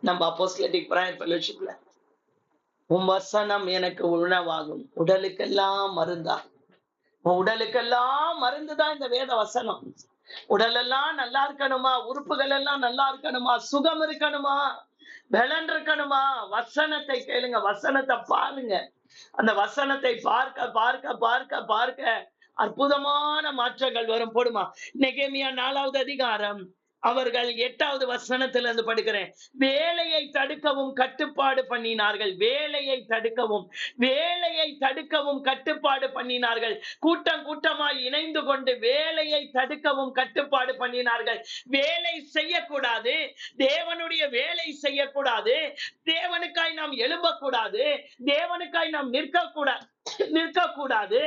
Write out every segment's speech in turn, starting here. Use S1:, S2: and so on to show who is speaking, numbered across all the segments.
S1: நம்ம அப்போஸ்தலடிக் பிரேயர் ஃபெலோஷிப்ல உம் வசனம் எனக்கு உணவாகும், உடலுக்கெல்லாம் மருந்தா. உடலுக்கெல்லாம் மருந்துதான் இந்த வேத வசனம். உடல் எல்லாம் நல்லா இருக்கணுமா, உறுப்புகள் எல்லாம் நல்லா இருக்கணுமா, சுகம் இருக்கணுமா, பலன் இருக்கணுமா, வசனத்தை கேளுங்க, வசனத்தை பாருங்க. அந்த வசனத்தை பார்க்க பார்க்க பார்க்க பார்க்க அற்புதமான மாற்றங்கள் வரும். போடுமா நெகேமியா 4வது அதிகாரம் அவர்கள் 8வது வசனத்துல இருந்து படிக்கிறேன். வேலையை தடுக்கவும் கட்டுப்பாடு பண்ணினார்கள். வேலையை தடுக்கவும் கட்டுப்பாடு பண்ணினார்கள். கூட்டம் கூட்டமாய் இணைந்து கொண்டு வேலையை தடுக்கவும் கட்டுப்பாடு பண்ணினார்கள். வேலை செய்யக்கூடாது, தேவனுடைய வேலை செய்யக்கூடாது, தேவனுக்காய் நாம் எழும்பக்கூடாது, தேவனுக்காய் நாம் நிற்கக்கூடாது,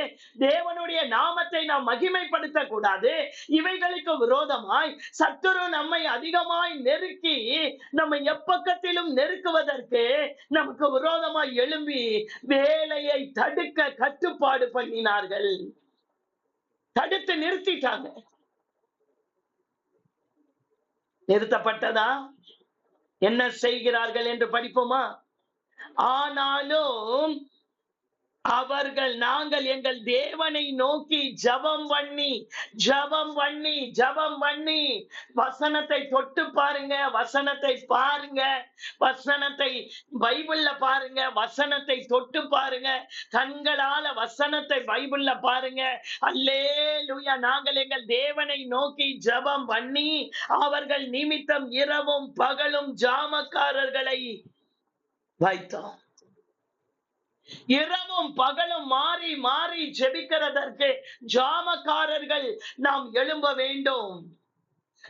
S1: தேவனுடைய நாமத்தை நாம் மகிமைப்படுத்த கூடாது. இவைகளுக்கு விரோதமாய் சத்துரு நம்மை அதிகமாய் நெருக்கி நம்மை எப்பக்கத்திலும் நெருக்குவதற்கு நமக்கு விரோதமாய் எழும்பி வேலையை தடுக்க கட்டுப்பாடு பண்ணினார்கள். தடுத்து நிறுத்திட்டாங்க. நிறுத்தப்பட்டதா? என்ன செய்கிறார்கள் என்று படிப்போமா? ஆனாலும் அவர்கள் நாங்கள் எங்கள் தேவனை நோக்கி ஜெபம் பண்ணி வசனத்தை தொட்டு பாருங்க, வசனத்தை பாருங்க, வசனத்தை பைபிள்ல பாருங்க, வசனத்தை தொட்டு பாருங்க, கண்களால வசனத்தை பைபிள்ல பாருங்க. அல்லேலூயா. நாங்கள் எங்கள் தேவனை நோக்கி ஜெபம் பண்ணி அவர்கள் நிமித்தம் இரவும் பகலும் ஜாமக்காரர்களை வைத்தோம். இரவும் பகலும் மாறி மாறி ஜெபிக்கிறதற்கு ஜாமக்காரர்கள் நாம் எழும்ப வேண்டும்.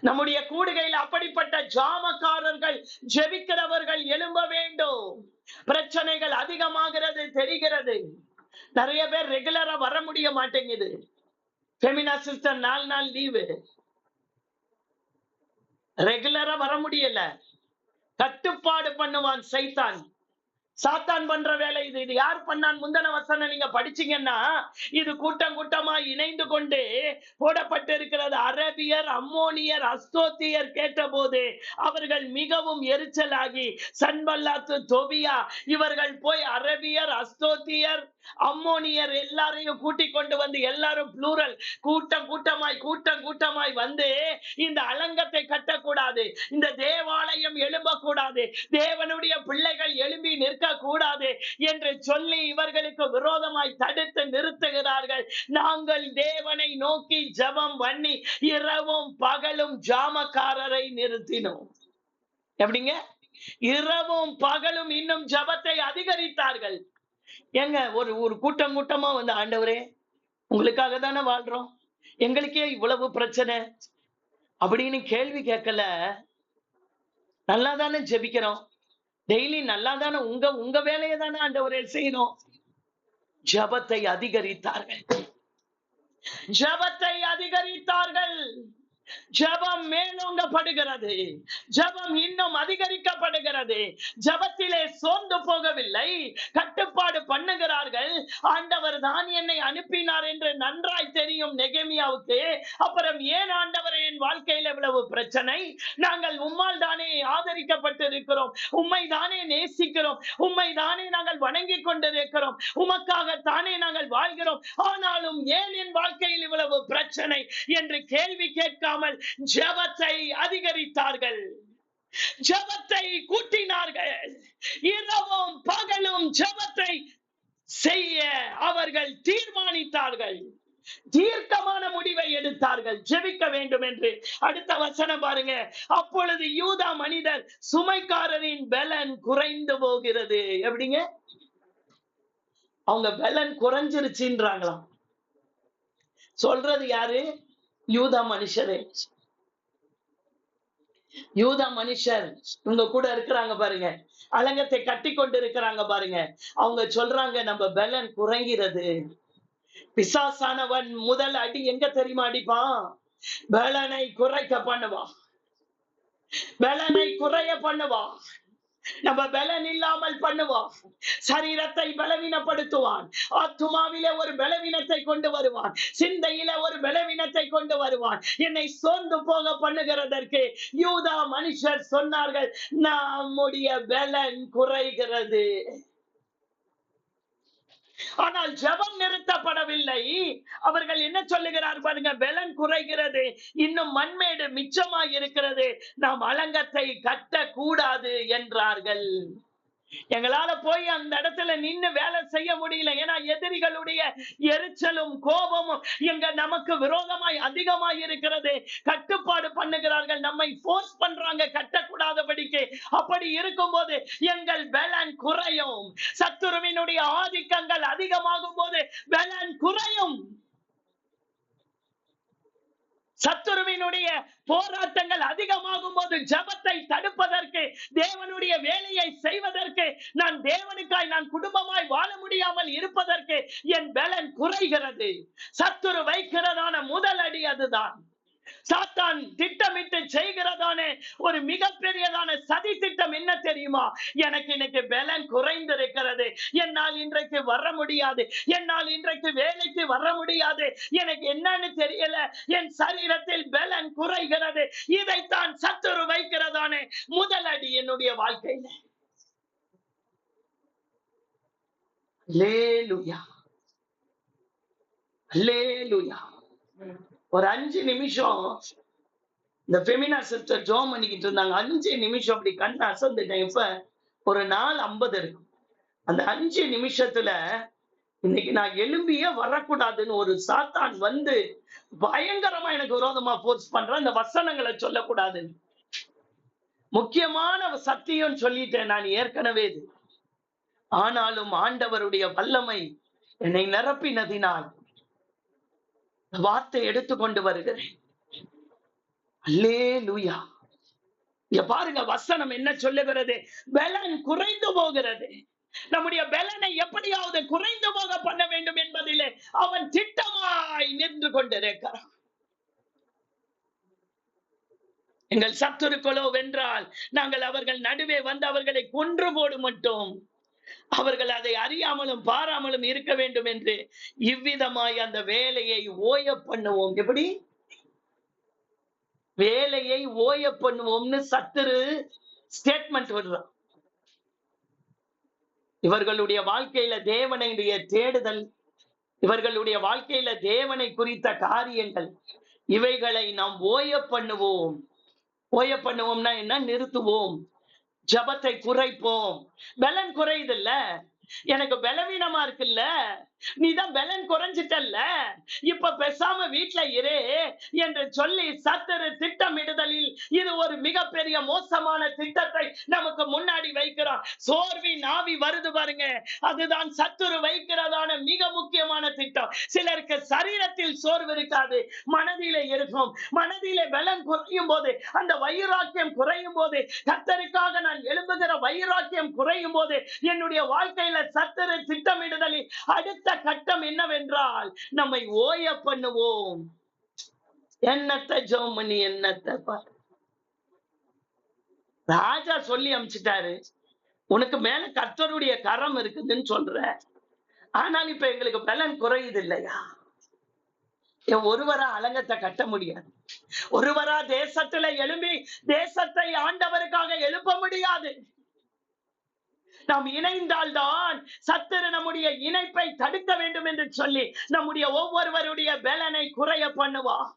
S1: நம்முடைய கூடுகையில் அப்படிப்பட்ட ஜாமக்காரர்கள், ஜெபிக்கிறவர்கள் எழும்ப வேண்டும். பிரச்சனைகள் அதிகமாகிறது தெரிகிறது. நிறைய பேர் ரெகுலரா வர முடிய மாட்டேங்குது. ஃபெமினா சிஸ்டர் 4 நாள் லீவு, ரெகுலரா வர முடியல. கட்டுப்பாடு பண்ணுவான் சைத்தான். சாத்தான் பண்ற வேலை இது. இது யார் பண்ணான்? முந்தன வசனம் நீங்க படிச்சீங்கன்னா இது கூட்டம் கூட்டமா இணைந்து கொண்டு போடப்பட்டிருக்கிறது. அரபியர், அம்மோனியர், அஸ்தோத்தியர் கேட்டபோது அவர்கள் மிகவும் எரிச்சலாகி சன்பல்லாத்து, தொபியா இவர்கள் போய் அரபியர், அஸ்தோத்தியர், அம்மோனியர் எல்லாரையும் கூட்டிக் கொண்டு வந்து, எல்லாரும் ப்ளூரல், கூட்டம் கூட்டமாய் வந்து இந்த அலங்கத்தை கட்டக்கூடாது, இந்த தேவாலயம் எழும்பக்கூடாது, தேவனுடைய பிள்ளைகள் எழும்பி நிற்க கூடாது என்று சொல்லி இவர்களுக்கு விரோதமாய் தடுத்து நிறுத்துகிறார்கள். நாங்கள் தேவனை நோக்கி ஜெபம் பண்ணி இரவும் பகலும் ஜாமக்காரரை நிறுத்தினோம். எப்படிங்க? இரவும் பகலும் இன்னும் ஜெபத்தை அதிகரித்தார்கள். ஏங்க, ஒரு கூட்டம் கூட்டமா வந்து, ஆண்டவரே உங்களுக்காக தானே வாழ்றோம், எங்களுக்கே இவ்வளவு பிரச்சனை அப்படின்னு கேள்வி கேட்கல. நல்லா தானே ஜெபிக்கிறோம், டெய்லி நல்லா தானே உங்க வேலையை தானே ஆண்டவரே செய்யணும். ஜெபத்தை அதிகரித்தார்கள். ஜெபம் மேலோங்கப்படுகிறது. ஜெபம் இன்னும் அதிகரிக்கப்படுகிறது. ஜெபத்திலே சோர்ந்து போகவில்லை, கட்டுப்பாடு பண்ணுகிறார்கள். ஆண்டவர் தான் என்னை அனுப்பினார் என்று நன்றாய் தெரியும் நெகேமியாவுக்கு. அப்புறம் ஏன் ஆண்டவரே என் வாழ்க்கையில் இவ்வளவு பிரச்சனை? நாங்கள் உம்மால் தானே ஆதரிக்கப்பட்டிருக்கிறோம், உம்மை தானே நேசிக்கிறோம், உம்மை தானே நாங்கள் வணங்கி கொண்டிருக்கிறோம், உமக்காகத்தானே நாங்கள் வாழ்கிறோம், ஆனாலும் ஏன் என் வாழ்க்கையில் இவ்வளவு பிரச்சனை என்று கேள்வி கேட்காமல் ஜெபத்தை அதிகரித்தார்கள், ஜெபத்தை கூட்டினார்கள். இரவும் பகலும் ஜெபத்தை செய்ய அவர்கள் தீர்மானித்தார்கள். தீர்க்கமான முடிவை எடுத்தார்கள், ஜெபிக்க வேண்டும் என்று. அடுத்த வசனம் பாருங்க. அப்பொழுது யூதா மனிதர் சுமைக்காரரின் பலன் குறைந்து போகிறது. எப்படிங்க? அவங்க பலன் குறைஞ்சிருச்சுன்றாங்களாம். சொல்றது யாரு? யூதா மனுஷரே. யூதா மனுஷர் உங்க கூட இருக்கிறாங்க பாருங்க, அலங்கத்தை கட்டி கொண்டு இருக்கிறாங்க பாருங்க. அவங்க சொல்றாங்க நம்ம பலன் குறைகிறது. பிசாசானவன் முதல் அடி எங்க தெரியுமா அடிப்பான்? பலனை குறைக்க பண்ணுவான், பலனை குறைய பண்ணுவான். நம்ம பலன் இல்லாமல் பண்ணுவான். சரீரத்தை பலவீனப்படுத்துவான். ஆத்துமாவிலே ஒரு பலவீனத்தை கொண்டு வருவான். சிந்தையில ஒரு பலவீனத்தை கொண்டு வருவான். என்னை சோர்ந்து போக பண்ணுகிறதற்கு யூதா மனுஷர் சொன்னார்கள், நம்முடைய பலன் குறைகிறது. ஆனால் ஜெபம் நிறுத்தப்படவில்லை. அவர்கள் என்ன சொல்லுகிறார் பாருங்க, பலன் குறைகிறது, இன்னும் மண்மேடு மிச்சமாய் இருக்கிறது, நாம் அலங்கத்தை கட்டக்கூடாது என்றார்கள். எங்களால போய் அந்த இடத்துல நின்னு வேலை செய்ய முடியல. ஏன்னா எதிரிகளுடைய எரிச்சலும் கோபமும் நமக்கு விரோதமாய் அதிகமாய் இருக்கிறது. கட்டுப்பாடு பண்ணுகிறார்கள், நம்மை போர்ஸ் பண்றாங்க கட்டக்கூடாதபடிக்கு. அப்படி இருக்கும்போது எங்கள் பலன் குறையும். சத்துருவினுடைய ஆதிக்கங்கள் அதிகமாகும் போது பலன் குறையும். சத்துருவினுடைய போராட்டங்கள் அதிகமாகும் போது ஜெபத்தை தடுப்பதற்கு, தேவனுடைய வேலையை செய்வதற்கு, நான் தேவனுக்காய் நான் குடும்பமாய் வாழ முடியாமல் இருப்பதற்கு என் பலன் குறைகிறது. சத்துரு வைக்கிறதான முதல் அடி அதுதான். சாத்தான் திட்டமிட்டு செய்கிறதான ஒரு மிகப்பெரியதான சதி திட்டம் என்ன தெரியுமா? எனக்கு இன்னைக்கு பலன் குறைந்திருக்கிறது, என்னால் இன்றைக்கு வர முடியாது, என்னால் இன்றைக்கு வேலைக்கு வர முடியாது, எனக்கு என்னன்னு தெரியல, என் சரீரத்தில் பலன் குறைகிறது. இதைத்தான் சத்துரு வைக்கிறதான முதல் அடி என்னுடைய வாழ்க்கையில. அல்லேலூயா, அல்லேலூயா. ஒரு 5 நிமிஷம் இந்த ஃபெமினா சிஸ்டர் ஜோம் பண்ணிக்கிட்டு இருந்தாங்க. 5 நிமிஷம் அப்படி கண்ணு அசந்துட்டேன். இப்ப ஒரு 4:50 இருக்கும். அந்த 5 நிமிஷத்துல இன்னைக்கு நான் எழும்பியே வரக்கூடாதுன்னு ஒரு சாத்தான் வந்து பயங்கரமா எனக்கு விரோதமா போர்ஸ் பண்றேன். இந்த வசனங்களை சொல்லக்கூடாது, முக்கியமான சத்தியம் சொல்லிட்டேன் நான் ஏற்கனவே. ஆனாலும் ஆண்டவருடைய வல்லமை என்னை நிரப்பினதினால் வார்த்தை எடுத்துக்கொண்டு வருகிறேன். அல்லேலூயா. இங்க பாருங்க, வசனம் என்ன சொல்லுகிறது? பலன் குறைந்து போகிறது. நம்முடைய பலனை எப்படியாவது குறைந்து போக பண்ண வேண்டும் என்பதிலே அவன் திட்டமாய் நின்று கொண்டிருக்கிறான். எங்கள் சத்துருக்களோ வென்றால் நாங்கள் அவர்கள் நடுவே வந்து அவர்களை கொன்று போடு மட்டும், அவர்கள் அதை அறியாமலும் பாராமலும் இருக்க வேண்டும் என்று இவ்விதமாய் அந்த வேலையை ஓய பண்ணுவோம். எப்படி வேலையை ஓய பண்ணுவோம்னு சத்துரு ஸ்டேட்மெண்ட் விடுறான். இவர்களுடைய வாழ்க்கையில தேவனுடைய தேடுதல், இவர்களுடைய வாழ்க்கையில தேவனை குறித்த காரியங்கள், இவைகளை நாம் ஓய பண்ணுவோம். ஓய பண்ணுவோம்னா என்ன? நிறுத்துவோம், ஜபத்தை குறைப்போம். பலன் குறையுதுல்ல, எனக்கு பலவீனமா இருக்குல்ல, நீதான் பலன் குறைஞ்சிட்டல்ல, இப்ப பேசாம வீட்டுல இரு என்று சொல்லி சத்துரு திட்டமிடுதலில் இது ஒரு மிகப்பெரிய மோசமான திட்டத்தை நமக்கு முன்னாடி வைக்கிறான். சோர்வின் ஆவி வருது பாருங்க, அதுதான் சத்துரு வைக்கிறதான மிக முக்கியமான திட்டம். சிலருக்கு சரீரத்தில் சோர்வு இருக்காது, மனதிலே இருக்கும். மனதிலே பலன் குறையும் போது, அந்த வைராக்கியம் குறையும் போது, கர்த்தருக்காக நான் எழும்புகிற வைராக்கியம் குறையும் போது, என்னுடைய வாழ்க்கையில சத்துரு திட்டமிடுதலில் அடுத்த கட்டம் என்னவென்றால் நம்மை ஓய பண்ணுவோம். என்னத்தை ஜெபம் பண்ணி என்னத்தை பாரு. ராஜா சொல்லி அனுப்பிச்சிட்டாரு, உனக்கு மேல கர்த்தருடைய கரம் இருக்குதுன்னு சொல்ற, ஆனால் இப்ப எங்களுக்கு பலன் குறையுது இல்லையா? ஒருவரா அலங்கத்தை கட்ட முடியாது, ஒருவரா தேசத்துல எழும்பி தேசத்தை ஆண்டவருக்காக எழுப்ப முடியாது. நாம் இணைந்தால்தான் சத்துரு நம்முடைய இணைப்பை தடுக்க வேண்டும் என்று சொல்லி நம்முடைய ஒவ்வொருவருடைய பலனை குறைய பண்ணுவான்.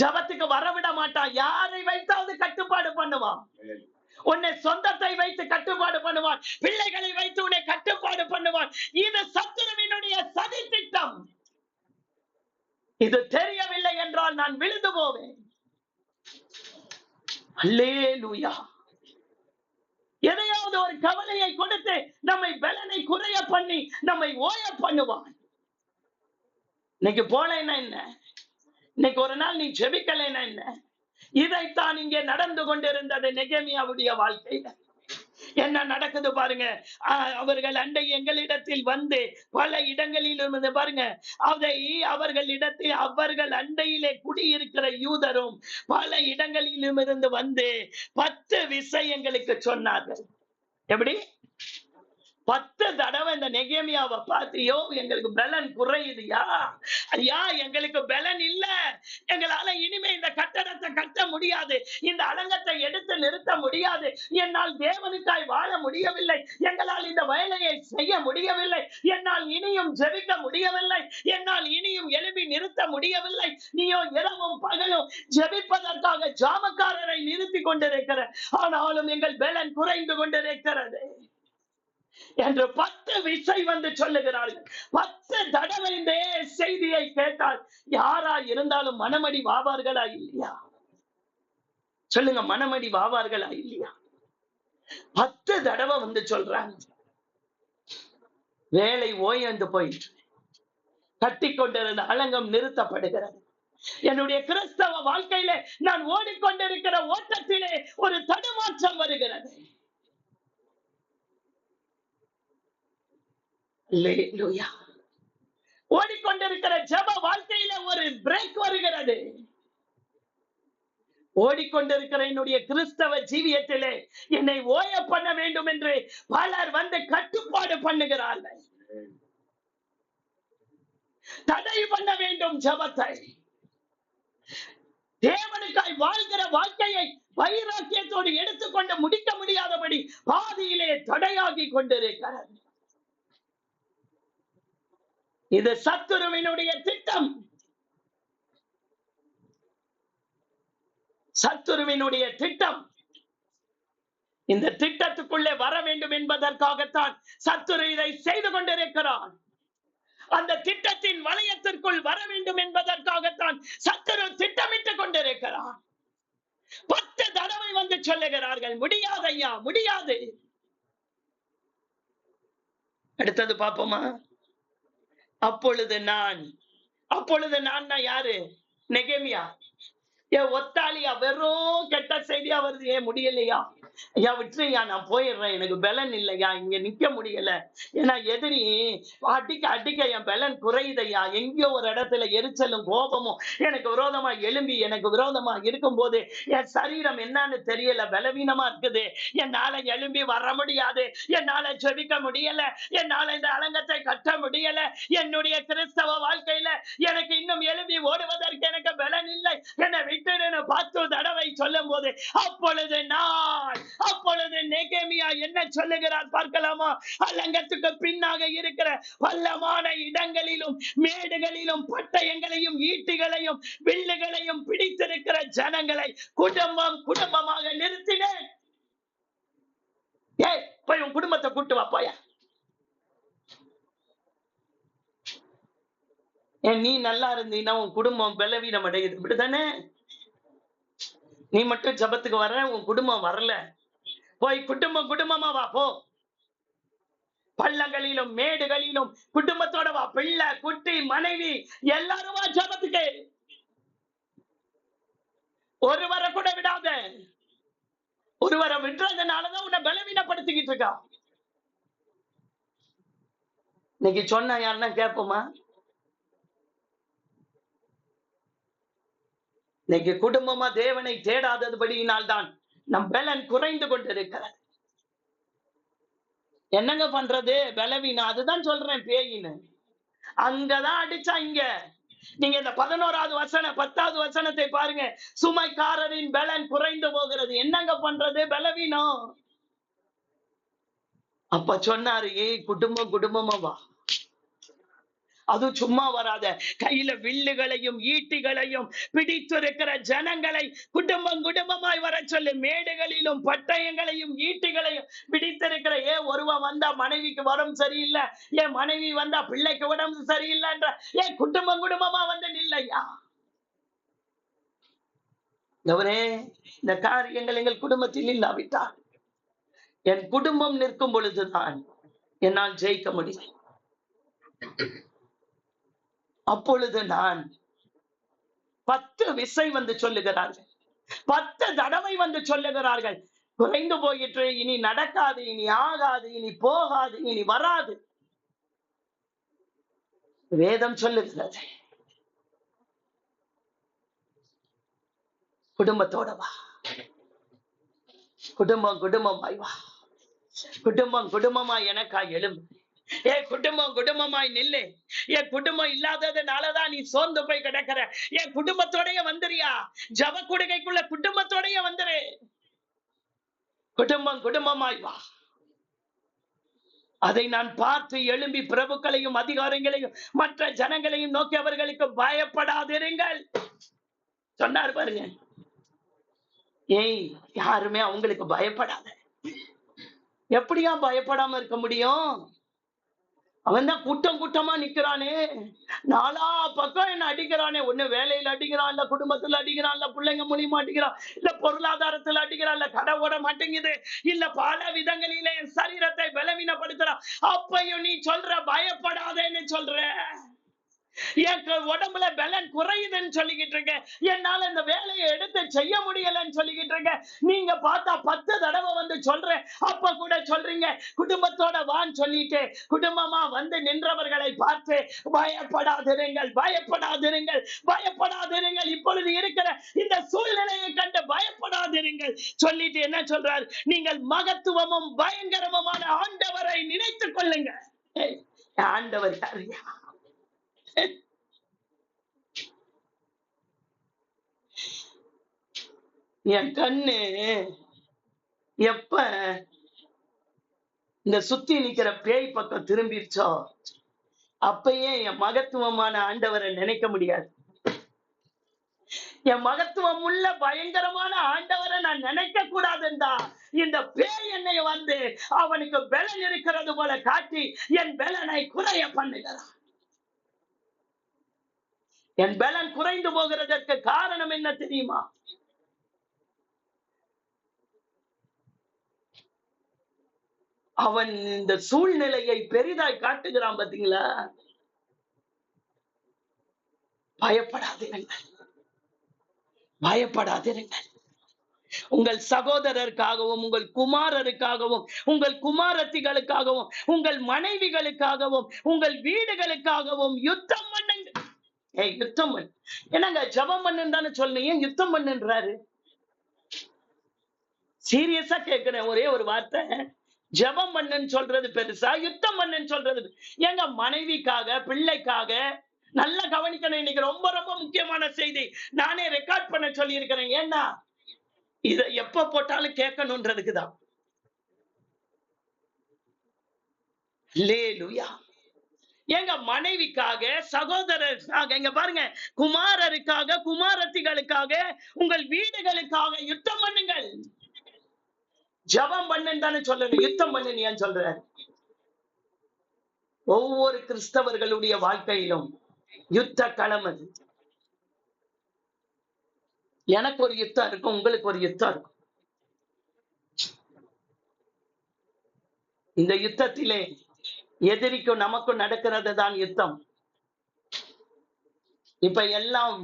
S1: ஜபத்துக்கு வரவிட மாட்டான். யாரை வைத்தாவது கட்டுப்பாடு பண்ணுவான். உன்னை சொந்தத்தை வைத்து கட்டுப்பாடு பண்ணுவான், பிள்ளைகளை வைத்து உன்னை கட்டுப்பாடு பண்ணுவான். இது சத்துருவினுடைய சதி திட்டம். இது தெரியவில்லை என்றால் நான் விழுந்து போவேன். அல்லேலூயா. எதையாவது ஒரு கவலையை கொடுத்து நம்மை பலனை குறைய பண்ணி நம்மை ஓய பண்ணுவான். இன்னைக்கு போனேன்னா என்ன, இன்னைக்கு ஒரு நாள் நீ ஜெபிக்கலைன்னா என்ன? இதைத்தான் இங்கே நடந்து கொண்டிருந்தது நெகேமியாவுடைய வாழ்க்கையில. என்ன நடக்குது பாருங்க. அவர்கள் அண்டை எங்களிடத்தில் வந்து பல இடங்களில் இருந்து பாருங்க, அதை அவர்களிடத்தில் அவர்கள் அண்டையிலே குடியிருக்கிற யூதரும் பல இடங்களிலும் இருந்து வந்து 10 விஷயங்களுக்கு சொன்னார்கள். எப்படி 10 தடவை இந்த நெகேமியாவை பார்த்தியோ எங்களுக்கு பலன் குறையுதுயா, ஐயா எங்களுக்கு பலன் இல்ல, எங்களால இனிமே இந்த கட்டடத்தை கட்ட முடியாது, இந்த அலங்கத்தை எடுத்து நிறுத்த முடியாது, என்னால் தேவனுக்காய் வாழ முடியவில்லை, எங்களால் இந்த வேலையை செய்ய முடியவில்லை, என்னால் இனியும் ஜெபிக்க முடியவில்லை, என்னால் இனியும் எழுப்பி நிறுத்த முடியவில்லை, நீயோ இரவும் பகலும் ஜெபிப்பதற்காக ஜாமக்காரரை நிறுத்தி கொண்டிருக்கிற, ஆனாலும் எங்கள் பலன் குறைந்து கொண்டிருக்கிறது என்று 10 விசை வந்து சொல்லுகிறார்கள். 10 தடவை இந்த செய்தியை கேட்டால் யாரா இருந்தாலும் மனமடி வாவார்களா இல்லையா? சொல்லுங்க, மனமடி வாவார்களா இல்லையா? 10 தடவை வந்து சொல்றாங்க. வேலை ஓய்ந்து போயிற்று, கட்டிக்கொண்டிருந்த அலங்கம் நிறுத்தப்படுகிறது. என்னுடைய கிறிஸ்தவ வாழ்க்கையிலே நான் ஓடிக்கொண்டிருக்கிற ஓட்டத்திலே ஒரு தடுமாற்றம் வருகிறது. ஓடிக்கொண்டிருக்கிற ஜெப வாழ்க்கையில ஒரு பிரேக் வருகிறது. ஓடிக்கொண்டிருக்கிற என்னுடைய கிறிஸ்தவ ஜீவியத்திலே என்னை ஓய பண்ண வேண்டும் என்று பலர் வந்து கட்டுப்பாடு பண்ணுகிறார்கள். தடை பண்ண வேண்டும் ஜெபத்தை. தேவனுக்காய் வாழ்கிற வாழ்க்கையை வைராக்கியத்தோடு எடுத்துக்கொண்டு முடிக்க முடியாதபடி பாதியிலே தடையாகி கொண்டிருக்கிறது. இது சத்துருவினுடைய திட்டம். சத்துருவினுடைய திட்டம். இந்த திட்டத்துக்குள்ளே வர வேண்டும் என்பதற்காகத்தான் சத்துரு இதை செய்து கொண்டிருக்கிறான். அந்த திட்டத்தின் வளையத்திற்குள் வர வேண்டும் என்பதற்காகத்தான் சத்துரு திட்டமிட்டுக் கொண்டிருக்கிறான். 10 தடவை வந்து சொல்லுகிறார்கள், முடியாது ஐயா, முடியாது. அடுத்தது பாப்போமா? அப்பொழுது நான் யாரு? நெகேமியா. ஒத்தாலியா, வெறும் கெட்ட செய்தியா வருது. ஏன் முடியலையா? ஐயா விட்டுருயா, நான் போயிடுறேன், எனக்கு பலன் இல்லையா, இங்க நிக்க முடியல, ஏன்னா எதிரி அடிக்க அடிக்க என் பலன் குறையுதையா, எங்கேயோ ஒரு இடத்துல எரிச்சலும் கோபமும் எனக்கு விரோதமா எழும்பி எனக்கு விரோதமா இருக்கும் போது என் சரீரம் என்னன்னு தெரியல, பலவீனமா இருக்குது, என்னால எழும்பி வர முடியாது, என்னால ஜெபிக்க முடியல, என்னால இந்த அலங்கத்தை கட்ட முடியல, என்னுடைய கிறிஸ்தவ வாழ்க்கையில எனக்கு இன்னும் எழும்பி ஓடுவதற்கு எனக்கு பலன் இல்லை, என்னை விட்டு 10 தடவை சொல்லும் போது அப்பொழுது நெகேமியா என்ன சொல்லுகிறார் பார்க்கலாமா? அலங்கத்துக்கு பின்னாக இருக்கிற பள்ளமான இடங்களிலும் மேடுகளிலும் பட்டயங்களையும் ஈட்டிகளையும் வில்லுகளையும் பிடித்திருக்கிற ஜனங்களை குடும்பமாக நிறுத்தினேன். போய் உன் குடும்பத்தை கூட்டு வா, போய. நீ நல்லா இருந்தீன்னா உன் குடும்பம் பலவீனம் அடையுது, இப்படித்தானே? நீ மட்டும் ஜபத்துக்கு வர, உன் குடும்பம் வரல, போய் குடும்பமா வா, போ. பள்ளங்களிலும் மேடுகளிலும் குடும்பத்தோட வா, பிள்ளை குட்டி மனைவி எல்லாரும் வா ஜபத்துக்கு. ஒருவரை கூட விடாத. ஒருவரை விடுறதுனாலதான் உன்னை பலவீனப்படுத்திக்கிட்டு இருக்கா. இன்னைக்கு சொன்ன யாருன்னா கேட்போமா? இன்னைக்கு குடும்பமா தேவனை தேடாதபடியினால் தான் நம் பலன் குறைந்து கொண்டிருக்கிறது. என்னங்க பண்றது? பலவீனம். அதுதான் சொல்றேன், பேயின்னு அங்கதான் அடிச்சா இங்க. நீங்க இந்த 11வது வசனம் 10வது வசனத்தை பாருங்க. சுமைக்காரரின் பலன் குறைந்து போகிறது. என்னங்க பண்றது? பலவீனம். அப்ப சொன்னாரு, குடும்பமா வா. அது சும்மா வராத, கையில வில்லுகளையும் ஈட்டிகளையும் பிடித்திருக்கிற ஜனங்களை குடும்பமாய் வர சொல்லு. மேடுகளிலும் பட்டயங்களையும் ஈட்டிகளையும் பிடித்திருக்கிற, ஒருவன் வந்தா மனைவிக்கு உடம்பு சரியில்லை, ஏன் மனைவி வந்தா பிள்ளைக்கு உடம்பு சரியில்லைன்ற, ஏன் குடும்பமா வந்து நில்லையா? இந்த காரியங்கள் எங்கள் குடும்பத்தில் இல்லாவிட்டால், என் குடும்பம் நிற்கும் பொழுதுதான் என்னால் ஜெயிக்க முடியும். அப்பொழுது நான் 10 விசை வந்து சொல்லுகிறார்கள், 10 தடவை வந்து சொல்லுகிறார்கள், குறைந்து போயிற்று, இனி நடக்காது, இனி ஆகாது, இனி போகாது, இனி வராது. வேதம் சொல்லுகிறது, குடும்பத்தோட வா, குடும்பமாய் வா. குடும்பம் குடும்பமா எனக்கா எழும்பு. என் குடும்பம் குடும்பமாய் நில்லு. என் குடும்பம் இல்லாததுனாலதான் நீ சோர்ந்து போய் கிடக்கிற. என் குடும்பத்தோடய வந்துறியா? ஜப கொடுக்கைக்குள்ள குடும்பத்தோடய வந்துரு. குடும்பம் குடும்பமாய் வா. அதை நான் பார்த்து எழும்பி பிரபுக்களையும் அதிகாரங்களையும் மற்ற ஜனங்களையும் நோக்கி அவர்களுக்கு பயப்படாதிருங்கள் சொன்னார் பாருங்க. ஏய், யாருமே அவங்களுக்கு பயப்படாத. எப்படியா பயப்படாம இருக்க முடியும்? அவன் தான் கூட்டம் கூட்டமா நிக்கிறானே, நாலா பக்கம் என்ன அடிக்கிறானே. ஒண்ணு வேலையில அடிக்கிறான், இல்ல குடும்பத்துல அடிக்கிறான், இல்ல பிள்ளைங்க மூலியமா அடிக்கிறான், இல்ல பொருளாதாரத்துல அடிக்கிறான், இல்ல கடை ஓட மாட்டேங்குது, இல்ல பல விதங்களில என் சரீரத்தை பலவீனப்படுத்துறான். அப்பையும் நீ சொல்ற பயப்படாதேன்னு சொல்ற. என் உடம்புல பலன் குறையுதுன்னு சொல்லிக்கிட்டு இருக்க. என்னால இந்த வேலையை எடுத்து செய்ய முடியலன்னு சொல்லிக்கிட்டு இருக்க. நீங்க பார்த்தா 10 தடவை வந்து சொல்றேன், அப்ப கூட சொல்றீங்க குடும்பத்தோட வான்னு சொல்லிட்டு. குடும்பமா வந்து நின்றவர்களை பார்த்து பயப்படாதிருங்கள், பயப்படாதிருங்கள், பயப்படாதிருங்கள். இப்பொழுது இருக்கிற இந்த சூழ்நிலையை கண்டு பயப்படாதிருங்கள் சொல்லிட்டு என்ன சொல்றார்? நீங்கள் மகத்துவமும் பயங்கரமுமான ஆண்டவரை நினைத்துக் கொள்ளுங்க. ஆண்டவர் யாரையா? என் கண்ணு எப்ப இந்த சுத்தி நிக்கிற பேய் பக்கம் திரும்பிடுச்சோ, அப்பயே என் மகத்துவமான ஆண்டவரை நினைக்க முடியாது. என் மகத்துவம் உள்ள பயங்கரமான ஆண்டவரை நான் நினைக்க கூடாதுண்டா. இந்த பேய் என்னை வந்து அவனுக்கு பலன் இருக்கிறது போல காட்டி என் பலனை குறைய பண்ணுகிறான். என் பலன் குறைந்து போகிறதற்கு காரணம் என்ன தெரியுமா? அவன் இந்த சூழ்நிலையை பெரிதாய் காட்டுகிறான். பாத்தீங்களா? பயப்படாதிருங்கள், பயப்படாதிருங்கள். உங்கள் சகோதரருக்காகவும், உங்கள் குமாரருக்காகவும், உங்கள் குமாரத்திகளுக்காகவும், உங்கள் மனைவிகளுக்காகவும், உங்கள் வீடுகளுக்காகவும் யுத்தம் பண்ணுங்க. யுத்தம் பண்ணு. என்னங்க ஜபம் பண்ணுன்னு தானே சொன்னீங்க, யுத்தம் பண்ணுன்றாரு. சீரியஸா கேட்கிறேன். ஒரே ஒரு வார்த்தை, ஜபம் பண்ணுன்னு சொல்றது பெருசா, யுத்தம் பண்ணுன்னு சொல்றது? எங்க மனைவிக்காக, பிள்ளைக்காக நல்லா கவனிக்கணும். இன்னைக்கு ரொம்ப ரொம்ப முக்கியமான செய்தி. நானே ரெக்கார்ட் பண்ண சொல்லி இருக்கிறேன். ஏன்னா இத எப்ப போட்டாலும் கேட்கணும்ன்றதுக்குதான். அல்லேலூயா. எங்க மனைவிக்காக, சகோதரருக்காக, எங்க பாருங்க, குமாரருக்காக, குமாரத்திகளுக்காக, உங்கள் வீடுகளுக்காக யுத்தம் பண்ணுங்கள். ஜபம் பண்ணுன்னு தானே சொல்லணும், யுத்தம் பண்ணுன்னு ஏன் சொல்ற? ஒவ்வொரு கிறிஸ்தவர்களுடைய வாழ்க்கையிலும் யுத்த களம் அது. எனக்கு ஒரு யுத்தம் இருக்கும், உங்களுக்கு ஒரு யுத்தம் இருக்கும். இந்த யுத்தத்திலே எதிரிக்கும் நமக்கும் நடக்கிறது தான் யுத்தம். இப்ப எல்லாம்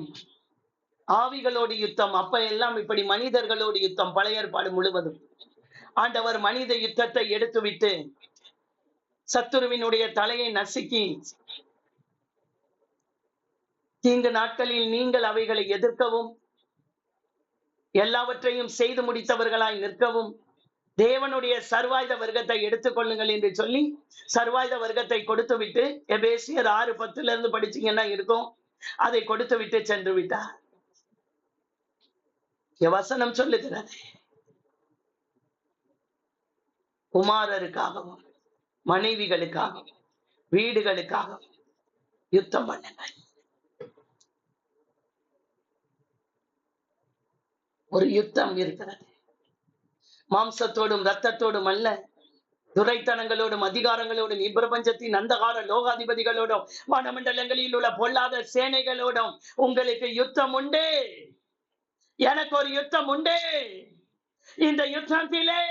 S1: ஆவிகளோடு யுத்தம், அப்ப எல்லாம் இப்படி மனிதர்களோடு யுத்தம். பழைய ஏற்பாடு முழுவதும் ஆண்டவர் மனித யுத்தத்தை எடுத்துவிட்டு சத்துருவினுடைய தலையை நசுக்கி, தீங்கு நாட்களில் நீங்கள் அவைகளை எதிர்க்கவும், எல்லாவற்றையும் செய்து முடித்தவர்களாய் நிற்கவும், தேவனுடைய சர்வாயுத வர்க்கத்தை எடுத்துக் கொள்ளுங்கள் என்று சொல்லி சர்வாயுத வர்க்கத்தை கொடுத்து விட்டு, எபேசியர் 6:10 படிச்சீங்கன்னா இருக்கும், அதை கொடுத்து விட்டு சென்று விட்டார். வசனம் சொல்லுகிறது, குமாரருக்காகவும், மனைவிகளுக்காகவும், வீடுகளுக்காகவும் யுத்தம் பண்ணுங்கள். ஒரு யுத்தம் இருக்கிறது. மாம்சத்தோடும் இரத்தத்தோடும் அல்ல, துரைத்தனங்களோடும் அதிகாரங்களோடும் இப்பிரபஞ்சத்தின் அந்தகார லோகாதிபதிகளோடும் வனமண்டலங்களில் உள்ள பொல்லாத சேனைகளோடும் உங்களுக்கு யுத்தம் உண்டு. எனக்கு ஒரு யுத்தம் உண்டு. இந்த யுத்தத்திலே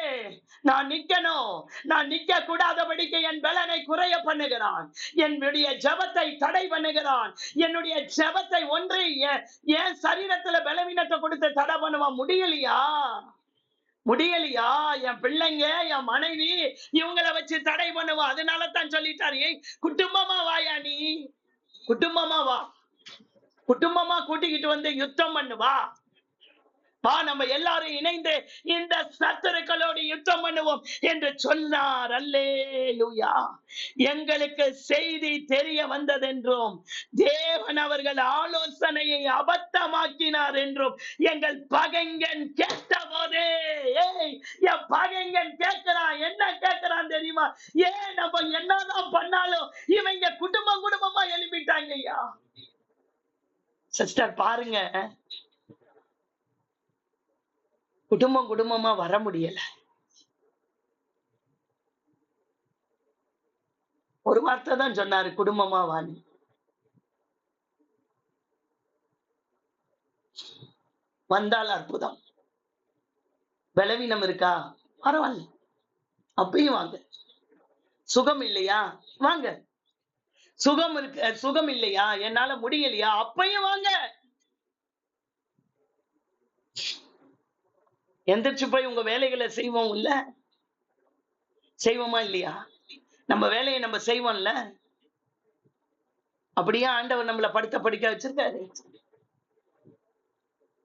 S1: நான் நிக்கணும். நான் நிக்க கூடாதபடிக்கு என் பலனை குறைய பண்ணுகிறான். என்னுடைய ஜபத்தை தடை பண்ணுகிறான். என்னுடைய ஜபத்தை ஒன்று என் சரீரத்துல பலவீனத்தை கொடுத்து தடை பண்ணுவான். முடியலையா? முடியலையா? என் பிள்ளைங்க, என் மனைவி, இவங்களை வச்சு தடை பண்ணுவா. அதனால தான் சொல்லிட்டாரு, குடும்பமா வாயா, நீ குடும்பமா வா, குடும்பமா கூட்டிக்கிட்டு வந்து யுத்தம் பண்ணுவா. வா நம்ம எல்லாரும் இணைந்து இந்த சத்துருக்களோடு யுத்தம் பண்ணுவோம் என்று சொன்னார். அல்லேலூயா. எங்களுக்கு செய்தி தெரிய வந்ததென்றும் தேவன் அவர்கள் ஆலோசனையை அபத்தமாக்கினார் என்றும் எங்கள் பகைஞன் கேட்ட போதே, என் பகைஞன் கேட்கிறான். என்ன கேட்கிறான் தெரியுமா? ஏன் நம்ம என்னதான் பண்ணாலும் இவங்க குடும்பம் குடும்பமா எழுப்பிட்டாங்க ஐயா. சிஸ்டர் பாருங்க, குடும்பம் குடும்பமா வர முடியல. ஒரு வார்த்தை தான் சொன்னாரு, குடும்பமா வாணி. வந்தால் அற்புதம். பலவீனம் இருக்கா? பரவாயில்ல, அப்பயும் வாங்க. சுகம் இல்லையா? வாங்க. சுகம் இருக்கு, சுகம் இல்லையா, என்னால முடியலையா, அப்பயும் வாங்க. எந்திரிச்சு போய் உங்க வேலைகளை செய்வோம் இல்ல? செய்வோமா இல்லையா? நம்ம வேலையை நம்ம செய்வோம்ல? அப்படியே ஆண்டவர் நம்மளை படுத்த படிக்க வச்சிருக்காரு.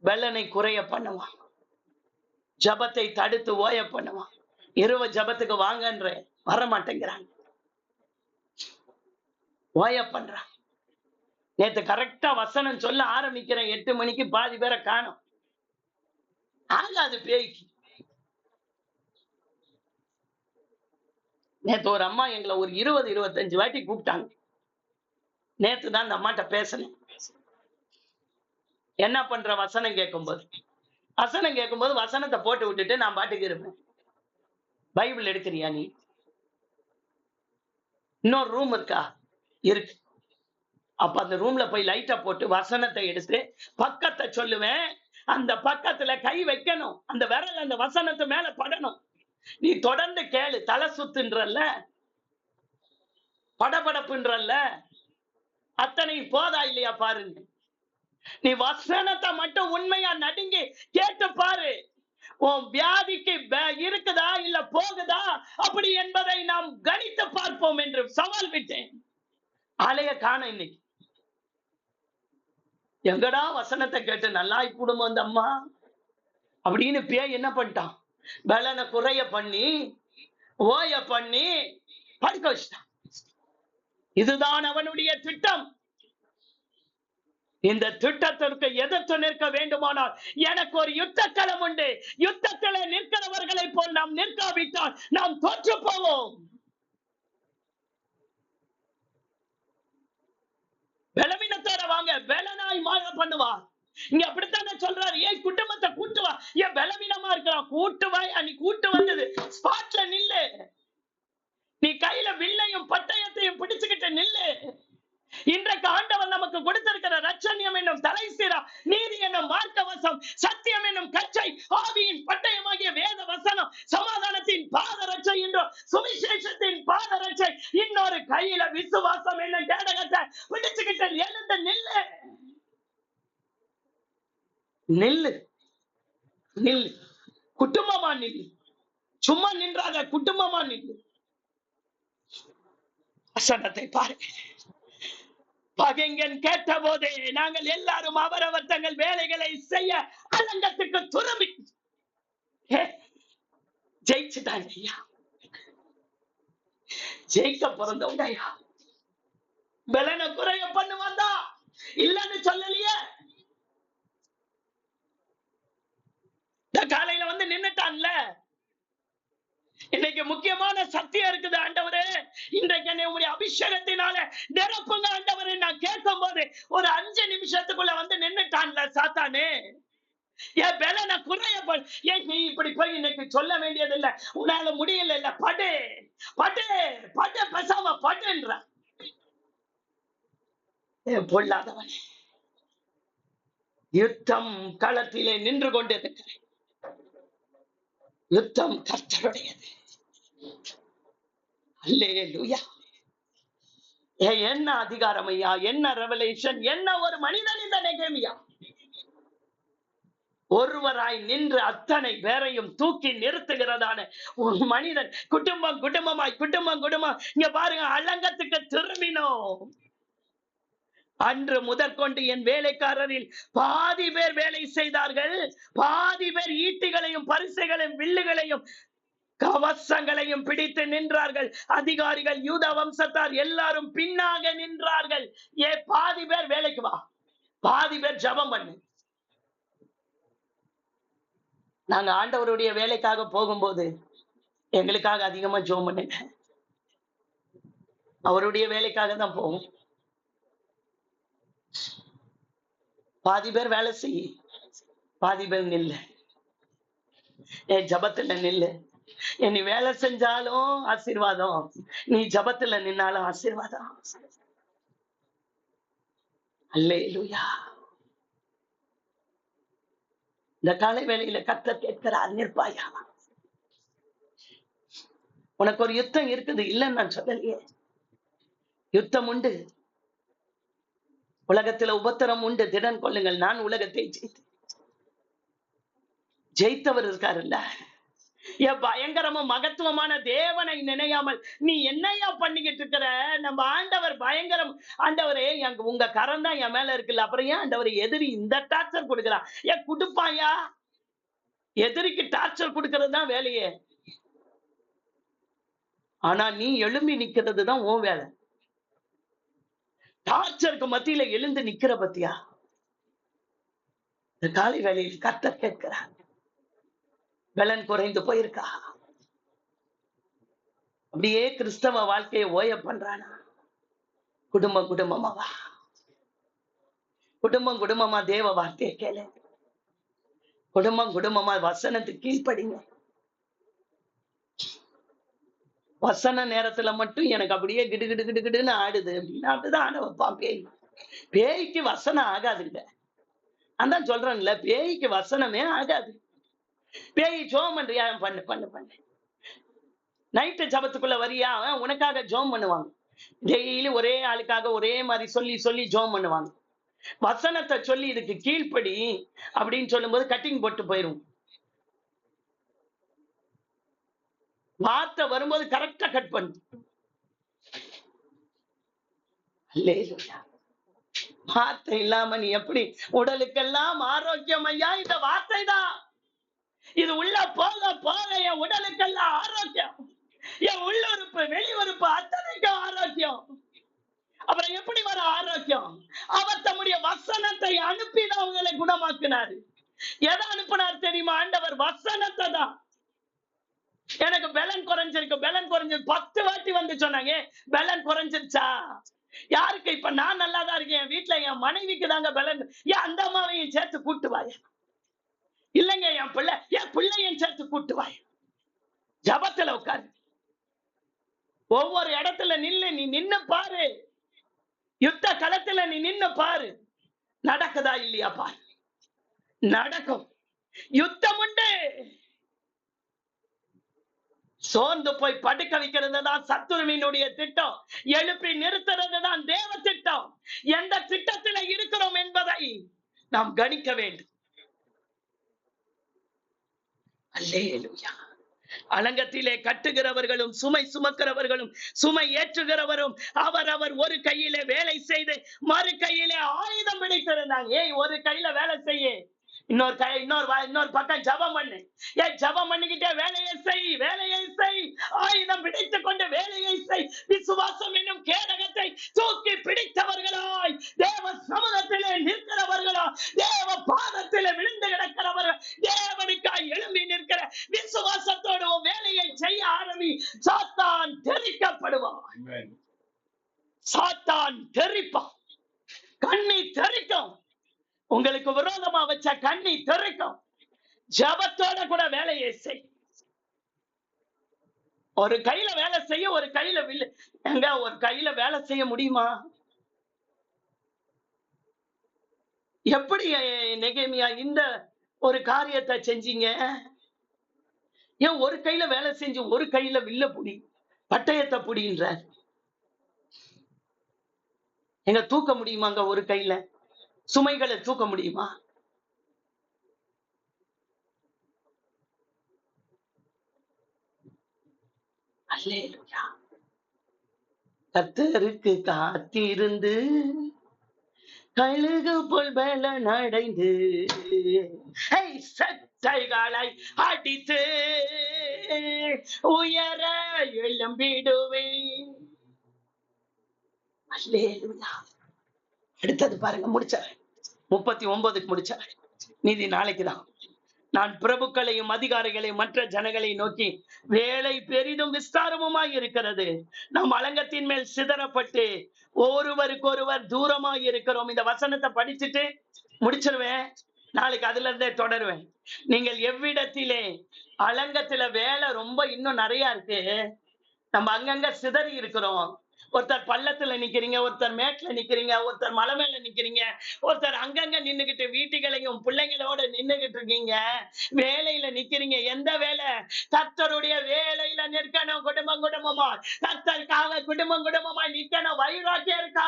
S1: வெள்ளனை குறைய பண்ணுவான், ஜபத்தை தடுத்து ஓய பண்ணுவான். இரவு ஜபத்துக்கு வாங்கன்ற வர மாட்டேங்கிறாங்க, ஓய பண்றான். நேத்து கரெக்டா வசனம் சொல்ல ஆரம்பிக்கிறேன், 8 மணிக்கு பாதி பேரை காணும். ஆகாது பேய்க்கு. நேத்து ஒரு அம்மா எங்களை ஒரு 20-25 வாட்டி கூப்பிட்டாங்க. நேத்து தான் அந்த அம்மாட்ட பேசணும். என்ன பண்ற வசனம் கேட்கும்போது, வசனத்தை போட்டு விட்டுட்டு நான் பாட்டுக்கு இருப்பேன். பைபிள் எடுக்கிறியா நீ? இன்னொரு ரூம் இருக்கா? இருக்கு. அப்ப அந்த ரூம்ல போய் லைட்டை போட்டு வசனத்தை எடுத்து பக்கத்தை சொல்லுவேன். அந்த பக்கத்துல கை வைக்கணும், அந்த விரல் அந்த வசனத்து மேல படணும். நீ தொடர்ந்து கேளு. தலை சுத்துன்றல்ல, படபடப்புன்றல்ல, அத்தனை போதா இல்லையா பாருங்க. நீ வசனத்தை மட்டும் உண்மையா நடுங்கி கேட்டு பாரு. உன் வியாதிக்கு இருக்குதா இல்ல போகுதா அப்படி என்பதை நாம் கணித்து பார்ப்போம் என்று சவால் விட்டேன். ஆலைய காண இன்னைக்கு. எங்கடா வசனத்தை கேட்டு நல்லா கூடுமோ அந்த அம்மா அப்படின்னு பேய் என்ன பண்ணிட்டான்? பலனை குறைய பண்ணி ஓய பண்ணி படுக்க வச்சிட்டான். இதுதான் அவனுடைய திட்டம். இந்த திட்டத்திற்கு எதிர்த்து நிற்க வேண்டுமானால் எனக்கு ஒரு யுத்த களம் உண்டு. யுத்தத்தில் நிற்கிறவர்களை போல் நாம் நிற்காவிட்டால் நாம் தோற்று போவோம். பலவீனத்தோட வாங்க, பலனாய் மாற பண்ணுவார். இங்க அப்படித்தானே சொல்றாரு, ஏன் குடும்பத்தை கூட்டு வா. ஏன் பலவீனமா இருக்கிறான்? கூட்டு வா. நீ கூட்டு வந்தது ஸ்பாட்ல நில்லு. நீ கையில வில்லையும் பட்டயத்தையும் பிடிச்சுக்கிட்டு நில்லு. இன்றைக்கு ஆண்டவர் நமக்கு கொடுத்திருக்கிற ரட்சணியம் என்னும் தலை சீரா, நீதி என்னும் மார்க்கவசம், சத்தியம் என்னும் கச்சை, ஆவியின் பட்டயமாகிய வேத வசனம், சமாதானத்தின் பாதரட்சை என்றும் சுவிசேஷத்தின் பாதரட்சை, இன்னொரு கையில விசுவாசம் என்னும் கேடகத்தை பிடிச்சுக்கிட்டு எழுந்து நில்லு. நில்லு, நில்லு. குடும்பமா நில்லு. சும்மா நின்றாத, குடும்பமா நில்லு. வசனத்தை பாருங்க. பகைஞன் கேட்ட போதே நாங்கள் எல்லாரும் அவரவர் தங்கள் வேலைகளை செய்ய அலங்கத்துக்கு துரும்பி ஜெயிச்சுட்டாங்க ஐயா. ஜெயிக்க பிறந்தவங்க ஐயா. பலனை குறைய பண்ணுவாந்தா இல்லன்னு சொல்லலையே. காலையில வந்து நின்னுட்டான்ல. இன்னைக்கு முக்கியமான சத்தியம் இருக்குது. ஆண்டவரே, இன்றைக்கு என்னை உங்களுடைய அபிஷேகத்தினால நிரப்புங்க ஆண்டவரே. நான் கேட்கும் போது ஒரு 5 நிமிஷத்துக்குள்ள வந்து நின்னுட்டான்ல சாத்தானே. என் பலனை குறைய ஏன் நீ இப்படி போய் இன்னைக்கு சொல்ல வேண்டியது இல்ல, உன்னால முடியல இல்ல, படு படு படு, பேசாம படுன்ற. பொல்லாதவன், யுத்தம் களத்திலே நின்று கொண்டிருக்கிறேன். யுத்தம் கர்த்தருடையது. அல்லேலூயா. என்ன அதிகாரம் ஐயா, என்ன ரெவலேஷன், என்ன ஒரு மனிதன் இந்த நெகேமியா. ஒருவராய் நின்று அத்தனை பேரையும் தூக்கி நிறுத்துகிறதான ஒரு மனிதன். குடும்பம் குடும்பமாய், குடும்பம் குடும்பம். இங்க பாருங்க, அலங்கத்துக்கு திரும்பினோம். அன்று முதற்கொண்டு என் வேலைக்காரரில் பாதி பேர் வேலை செய்தார்கள், பாதி பேர் ஈட்டிகளையும் பரிசைகளையும் வில்லுகளையும் கவசங்களையும் பிடித்து நின்றார்கள். அதிகாரிகள் யூத வம்சத்தார் எல்லாரும் பின்னாக நின்றார்கள். பாதி பேர் வேலைக்கு வா, பாதி பேர் ஜெபம் பண்ணு. நாங்க ஆண்டவருடைய வேலைக்காக போகும்போது எங்களுக்காக அதிகமா ஜெபம் பண்ணுங்க. அவருடைய வேலைக்காக தான் போவோம். பாதி பேர் வேலை செய்ய, பாதி பேர் நில்லு. என் ஜபத்துல நில்லு. நீ வேலை செஞ்சாலும் ஆசீர்வாதம், நீ ஜபத்துல நின்னாலும் ஆசீர்வாதம். அல்லேலூயா. இந்த காலை வேளையில கர்த்தர் கேட்கிறார், நிற்பாயா? உனக்கு ஒரு யுத்தம் இருக்குது, இல்லைன்னு நான் சொல்லலையே. யுத்தம் உண்டு, உலகத்துல உபத்திரம் உண்டு, திடன் கொள்ளுங்கள், நான் உலகத்தை ஜெயித்தவர் இருக்காருல்ல. பயங்கரமும் மகத்துவமான தேவனை நினையாமல் நீ என்னையா பண்ணிக்கிட்டு இருக்கிற? நம்ம ஆண்டவர் பயங்கரம். ஆண்டவரே, உங்க கரம் தான் என் மேல இருக்குல்ல, அப்புறம் ஏன் ஆண்டவரை எதிரி இந்த டார்ச்சர் கொடுக்கிறான்? ஏன் கொடுப்பாயா? எதிரிக்கு டார்ச்சர் கொடுக்கிறது தான் வேலையே. ஆனா நீ எழும்பி நிக்கிறது தான் உன் வேலை. டார்ச்சருக்கு மத்தியில எழுந்து நிக்கிற பத்தியா? இந்த காலை வேலையில் கர்த்தர் கேட்கிறார், பலன் குறைந்து போயிருக்கா? அப்படியே கிறிஸ்தவ வாழ்க்கையை ஓய பண்றானா? குடும்பம் குடும்பமாவா, குடும்பம் குடும்பமா தேவ வார்த்தையை கேளு. குடும்பம் குடும்பமா வசனத்துக்கு கீழ்ப்படிங்க. வசன நேரத்துல மட்டும் எனக்கு அப்படியே கிடு கிடு கிடு கிடுன்னு ஆடுது அப்படின்னா அப்படிதான் ஆட வைப்பான் பேய். பேய்க்கு வசனம் ஆகாதுங்க. அதான் சொல்றேன்ல, பேய்க்கு வசனமே ஆகாது. பேய் ஜோம் பண்றியா? பண்ணு பண்ணு பண்ணு. நைட்டு ஜபத்துக்குள்ள வரியா? உனக்காக ஜோம் பண்ணுவாங்க. டெய்லி ஒரே ஆளுக்காக ஒரே மாதிரி சொல்லி சொல்லி ஜோம் பண்ணுவாங்க. வசனத்தை சொல்லி இதுக்கு கீழ்ப்படி அப்படின்னு சொல்லும் போது கட்டிங் போட்டு போயிரும். வார்த்தை வரும்போது கரெக்டா கட் பண்ணு. வார்த்தை இல்லாம நீ எப்படி? உடலுக்கெல்லாம் ஆரோக்கியம் ஐயா இந்த வார்த்தை தான். இது உள்ள போக போக என் உடலுக்கெல்லாம் ஆரோக்கியம், என் உள்ளுறுப்பு வெளி உறுப்பு அத்தனைக்கும் ஆரோக்கியம். அப்புறம் எப்படி வர ஆரோக்கியம்? அவர் தம்முடைய வசனத்தை அனுப்பிதான் அவங்களை குணமாக்கினாரு. எதை அனுப்பினார் தெரியுமா? ஆண்டவர் வசனத்தை தான். எனக்கு பலன் குறைஞ்சிருக்கு, பலன் குறைஞ்சது 10 வாட்டி வந்து சொன்னாங்க. பலன் குறைஞ்சிருச்சா? யாருக்கு? இப்ப நான் நல்லாதான் இருக்கேன், என் வீட்டுல என் மனைவிக்கு தாங்க பலன். ஏன் அந்த அம்மாவையும் சேர்த்து கூட்டுவாய்? இல்லைங்க என் பிள்ளை, என் பிள்ளையும் சேர்த்து கூட்டுவாய். ஜபத்துல உட்காரு, ஒவ்வொரு இடத்துல நில்லு. நீ நின்னு பாரு, யுத்த களத்துல நீ நின்னு பாரு, நடக்குதா இல்லையா பாரு. நடக்கும். யுத்தம் உண்டு. சோர்ந்து போய் படுக்க வைக்கிறது தான் சத்துருவினுடைய திட்டம். எழுப்பி நிறுத்துறது தான் தேவ திட்டம். எந்த திட்டத்தில் இருக்கிறோம் என்பதை நாம் கணிக்க வேண்டும். அல்லேலூயா. அலங்கத்திலே கட்டுகிறவர்களும் சுமை சுமக்கிறவர்களும் சுமை ஏற்றுகிறவரும் அவர் ஒரு கையிலே வேலை செய்து மறு கையிலே ஆயுதம் பிடித்திருந்தாங்க. ஒரு கையில வேலை செய்ய, இன்னொரு பக்கம் ஜபம் பண்ணு. ஜபம் பண்ணிக்கிட்டே வேலையை செய். ஆயுதம் பிடித்துக் கொண்டு வேலையை செய். விசுவாசம் என்னும் கேடகத்தை தூக்கி பிடித்தவர்களாய் தேவ சமூகத்திலே நிற்கிறவர்களா, தேவ பாதத்திலே விழுந்து கிடக்கிறவர்கள், தேவனுக்காய் எழும்பி நிற்கிற விசுவாசத்தோடு வேலையை செய்ய ஆரம்பி. சாத்தான் தெரிக்கப்படுவான். சாத்தான் தெரிப்பான். கண்ணி தெரிக்கும். உங்களுக்கு விரோதமா வச்ச கண்ணி தெரிக்கும். ஜபத்தோட கூட வேலையை செய். ஒரு கையில வேலை செய்ய, ஒரு கையில வில்லு. எங்க ஒரு கையில வேலை செய்ய முடியுமா? எப்படி நெகேமியா இந்த ஒரு காரியத்தை செஞ்சீங்க? ஏன் ஒரு கையில வேலை செஞ்சு ஒரு கையில வில்ல புடி, பட்டயத்தை புடின்ற? எங்க தூக்க முடியுமாங்க? ஒரு கையில சுமைகளை தூக்க முடியுமா? அல்லேலூயா. கர்த்தருக்கு காத்திருந்து கழுகு போல் பலன் அடைந்து சட்டைகளை அடித்து உயர எழும்பிடுவேன். அல்லேலூயா. அடுத்தது பாருங்க, முடிச்சார் 39க்கு முடிச்சார். நீதி நாளைக்குதான். நான் பிரபுக்களையும் அதிகாரிகளையும் மற்ற ஜனங்களை நோக்கி, வேலை பெரிதும் விஸ்தாரமுமாய் இருக்கிறது, நம் அலங்கத்தின் மேல் சிதறப்பட்டு ஒருவருக்கொருவர் தூரமாய் இருக்கிறோம். இந்த வசனத்தை படிச்சுட்டு முடிச்சிருவேன். நாளைக்கு அதுல இருந்தே தொடருவேன். நீங்கள் எவ்விடத்திலே அலங்கத்துல வேலை ரொம்ப இன்னும் நிறைய இருக்கு, நம்ம அங்கங்க சிதறி இருக்கிறோம். ஒருத்தர் பள்ளத்துல நிக்கிறீங்க, ஒருத்தர் மேட்ல நிக்கிறீங்க, ஒருத்தர் மலை மேல நிக்கிறீங்க, ஒருத்தர் அங்கங்க நின்னுகிட்டு வீட்டுகளையும் பிள்ளைங்களோட நின்னுகிட்டு இருக்கீங்க, வேலையில நிக்கிறீங்க. எந்த வேலை? கர்த்தருடைய வேலையில நிற்கணும். குடும்பம் குடும்பமா கர்த்தருக்காக குடும்பம் குடும்பமா நிக்கணும். வைராக்கியம் இருக்கா?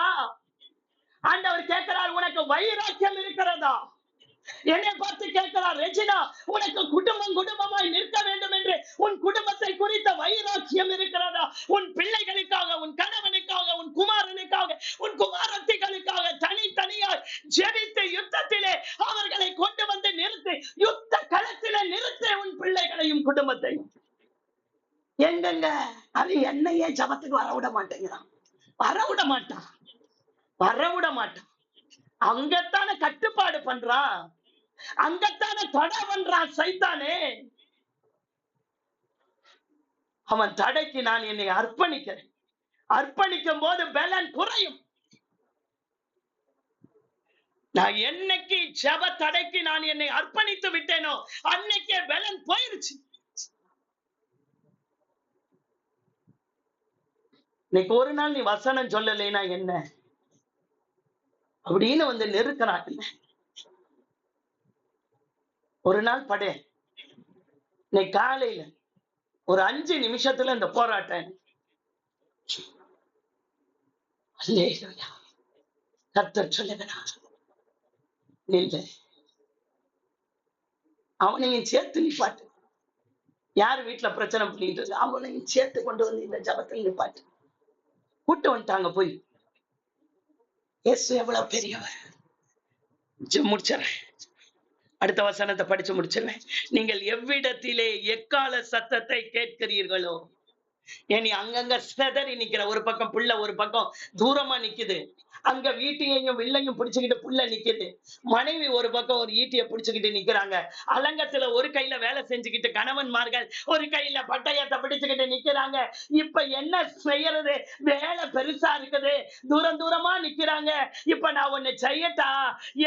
S1: ஆண்டவர் கேட்கிறார், உனக்கு வைராக்கியம் இருக்கிறதா? என்னை பார்த்து கேட்கிறார், ரெஜினா, உனக்கு குடும்பம் குடும்பமாய் நிற்க வேண்டும் என்று உன் குடும்பத்தை குறித்த வைராக்கியம் இருக்கிறதா? உன் பிள்ளைகளுக்காக, உன் கணவனுக்காக, உன் குமாரனுக்காக, உன் குமாரத்திகளுக்காக தனித்தனியாய் ஜெபித்து யுத்தத்திலே அவர்களை கொண்டு வந்து நிறுத்தி, யுத்த களத்திலே நிறுத்தி உன் பிள்ளைகளையும் குடும்பத்தையும். எங்கெங்க அது என்னையே ஜபத்துக்கு வரவிட மாட்டேங்கிறான், வரவிட மாட்டான், வரவிட மாட்டான். அங்கத்தான கட்டுப்பாடு பண்றான், அங்கத்தான தடை பண்றான் சைத்தானே. அவன் தடைக்கு நான் என்னை அர்ப்பணிக்கிறேன். அர்ப்பணிக்கும் போது பலன் குறையும். நான் என்னைக்கு ஜப தடைக்கு நான் என்னை அர்ப்பணித்து விட்டேனோ அன்னைக்கே பலன் போயிருச்சு. இன்னைக்கு ஒரு நாள் நீ வசனம் சொல்லலைன்னா என்ன அப்படின்னு வந்து நெருக்கிறான். ஒரு நாள் படே, இன்னைக்கு காலையில ஒரு 5 நிமிஷத்துல இந்த போராட்டம். கர்த்தர் சொல்லுகிறார், இல்ல அவனையும் சேர்த்து நிப்பாட்டு. யார் வீட்டுல பிரச்சனை பண்ணிட்டு இருக்கு, அவனையும் சேர்த்து கொண்டு வந்து இந்த ஜபத்தில் நிப்பாட்டு. கூட்டு வந்துட்டாங்க போய். இயேசு எவ்வளவு பெரியவர். முடிச்சிடறேன், அடுத்த வசனத்தை படிச்சு முடிச்சிருவேன். நீங்கள் எவ்விடத்திலே எக்கால சத்தத்தை கேட்கிறீர்களோ, ஏனி அங்கங்க சிதறி நிக்கிற, ஒரு பக்கம் புள்ள ஒரு பக்கம் தூரமா நிக்குது, அங்க வீட்டையும் வில்லையும் பிடிச்சுக்கிட்டு புள்ள நிக்குது, மனைவி ஒரு பக்கம் ஒரு ஈட்டியை பிடிச்சுக்கிட்டு நிக்கிறாங்க, அலங்கத்துல ஒரு கையில வேலை செஞ்சுக்கிட்டு கணவன்மார்கள் ஒரு கையில பட்டயத்தை பிடிச்சுக்கிட்டு நிக்கிறாங்க. இப்ப என்ன செய்யறது? வேலை பெருசா இருக்குது, தூரம் தூரமா நிக்கிறாங்க. இப்ப நான் ஒண்ணு செய்யட்டா?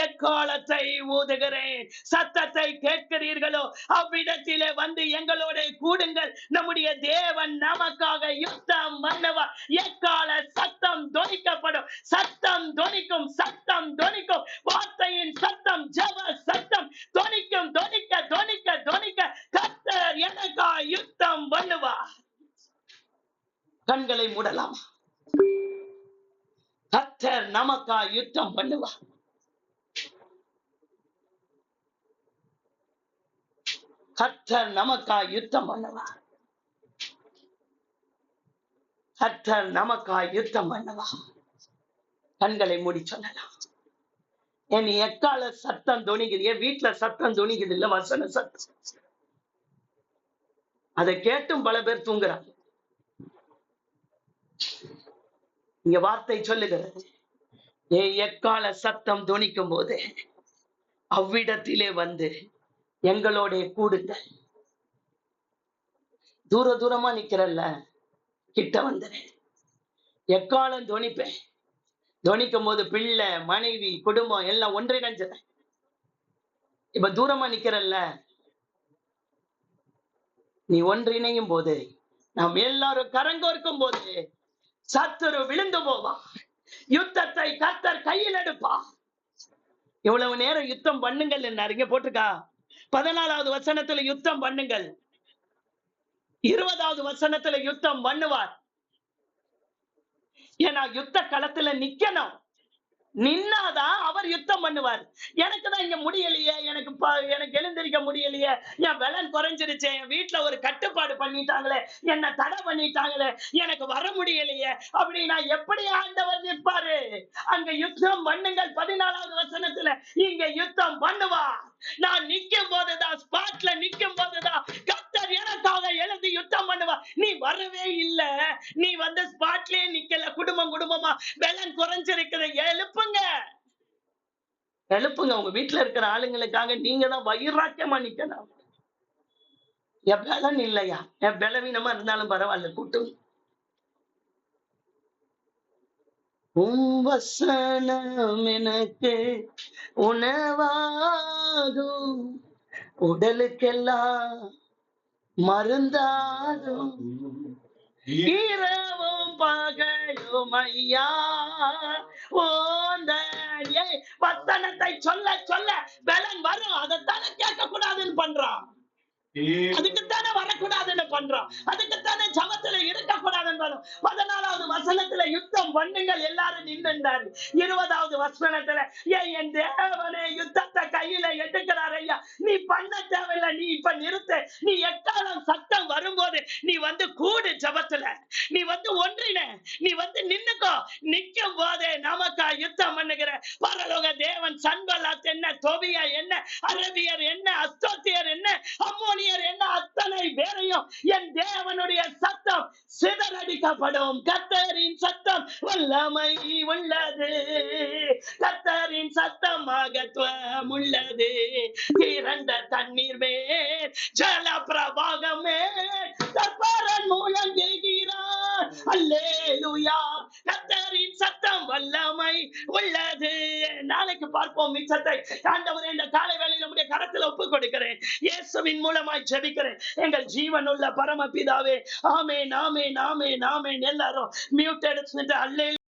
S1: எக்காலத்தை ஊதுகிறேன், சத்தத்தை கேட்கிறீர்களோ அவ்விடத்திலே வந்து எங்களோட கூடுங்கள், நம்முடைய தேவன் நமக்காக யுத்தம் பண்ணுவார். எக்கால சத்தம் தொனிக்கப்படும், சத்தம் தொனிக்கும், சத்தம் தொனிக்கும், வார்த்தையின் சத்தம், ஜெப சத்தம் தொனிக்கும், தொனிக்க தொனிக்க தொனிக்க கர்த்தர் எனக்கா யுத்தம் பண்ணுவார். கண்களை மூடலாம். கர்த்தர் நமக்கா யுத்தம் பண்ணுவார். கர்த்தர் நமக்கா யுத்தம் பண்ணுவார். கர்த்தர் நமக்கா யுத்தம் பண்ணுவார். கண்களை மூடி சொல்லலாம். என் எக்கால சத்தம் துணிக்குது, என் வீட்டுல சத்தம் துணிக்குது இல்ல, வசன சத்தம். அதை கேட்டும் பல பேர் தூங்குறாங்க. இங்க வார்த்தை சொல்லுகிறது, என் எக்கால சத்தம் துணிக்கும் போது அவ்விடத்திலே வந்து எங்களோட கூடுங்க. தூர தூரமா நிக்கிறல்ல, கிட்ட வந்துரு. எக்காலம் துணிப்பேன். துணிக்கும் போது பிள்ளை, மனைவி, குடும்பம் எல்லாம் ஒன்றிணைஞ்சது. இப்ப தூரமா நிக்கிறல்ல, நீ ஒன்றிணையும் போது, நாம் எல்லாரும் கரங்கோர்க்கும் போது சத்துரு விழுந்து போவான். யுத்தத்தை கர்த்தர் கையில் எடுப்பா. இவ்வளவு நேரம் யுத்தம் பண்ணுங்கள் என்ன இங்க போட்டிருக்கா. 14வது வசனத்துல யுத்தம் பண்ணுங்கள், 20வது வசனத்துல யுத்தம் பண்ணுவார். ஏன்னா யுத்த களத்துல நிக்கணும். நின்னாதான் அவர் யுத்தம் பண்ணுவார். எனக்கு தான் இங்க முடியலையே, எனக்கு எழுந்திருக்க முடியலையே, என் பலன் குறைஞ்சிருச்சே, என் வீட்டுல ஒரு கட்டுப்பாடு பண்ணிட்டாங்களே, என்ன தடை பண்ணிட்டாங்களே, எனக்கு வர முடியலையே அப்படின்னா எப்படி ஆண்டவர் நிற்பாரு? அங்க யுத்தம் பண்ணுங்கள் 14வது வசனத்துல, இங்க யுத்தம் பண்ணுவார். நான் நிக்கும் போதுதான், ஸ்பாட்ல நிக்கும் போதுதான் கர்த்தர் எனக்காக எழுதி யுத்தம் பண்ணுவா. நீ வரவே இல்ல, நீ வந்து ஸ்பாட்லயே நிக்கல, குடும்பமா பலன் குறைஞ்சிருக்குது, எழுப்புங்க. எழுப்புங்க. உங்க வீட்டுல இருக்கிற ஆளுங்களுக்காக நீங்க தான் வைராக்கியமா நிக்கணும். என் பலன் இல்லையா, என் பலவீனமா இருந்தாலும் பரவாயில்ல, கூட்டும். வசனம் எனக்கு உணவாகும், உடலுக்கெல்லாம் மருந்தாகும், இரவும் பகலும் ஐயா வசனத்தை சொல்ல சொல்ல பலன் வரும். அதைத்தானே கேட்க கூடாதுன்னு பண்றான், அதுக்குத்தானே வரக்கூடாதுன்னு பண்றோம், அதுக்குத்தானே ஜபத்துல இருக்கக்கூடாதுன்னு பண்றோம். 14வது வசனத்துல யுத்தம் பண்ணுங்கள் எல்லாரும் நின்றுட்டாரு. 20வது வசனத்துல என் தேவனே யுத்தத்தை கையில எடுக்கிறார் ஐயா, நீ பண்ண தேவையில்லை, நீ இப்ப நிறுத்து, நீ எக்காலம் சத்தம் வரும்போது நீ வந்து கூடு ஜபத்துல, நீ வந்து ஒன்றின, நீ வந்து நின்னுக்கோ. நிக்கும் போதே நமக்கா யுத்தம் பண்ணுகிற பரலோக தேவன் சன்பல்லாத் என்ன, தொபியா என்ன, அரபியர் என்ன, அஸ்தோத்தியர் என்ன, அம்மோனியர் என்ன, அத்தனை பேரையும் என் தேவனுடைய சத்தம் சிதறடிக்கப்படும். கர்த்தரின் சத்தம் வல்லமை உள்ளது, கர்த்தரின் சத்தம் மகத்துவம் உள்ளது. திரண்ட தண்ணீர் மேல் ஜல பிரவாகம் மேல் கர்த்தரன் முழங்குகிறார். அல்லேலூயா. கர்த்தரின் சத்தம் வல்லமை உள்ளது. நாளைக்கு பார்ப்போம் மிச்சத்தை. ஆண்டவரே, இந்த காலை வேளையில நம்முடைய கரத்தில் ஒப்புக் கொடுக்கிறேன், இயேசுவின் மூலமாய் ஜெபிக்கிறேன். எங்கள் ஜீவனுள்ள பரமபிதாவே, ஆமென், ஆமென், ஆமென், ஆமென். எல்லாரும் மியூட் எடுத்துட்டு அல்லேலூயா.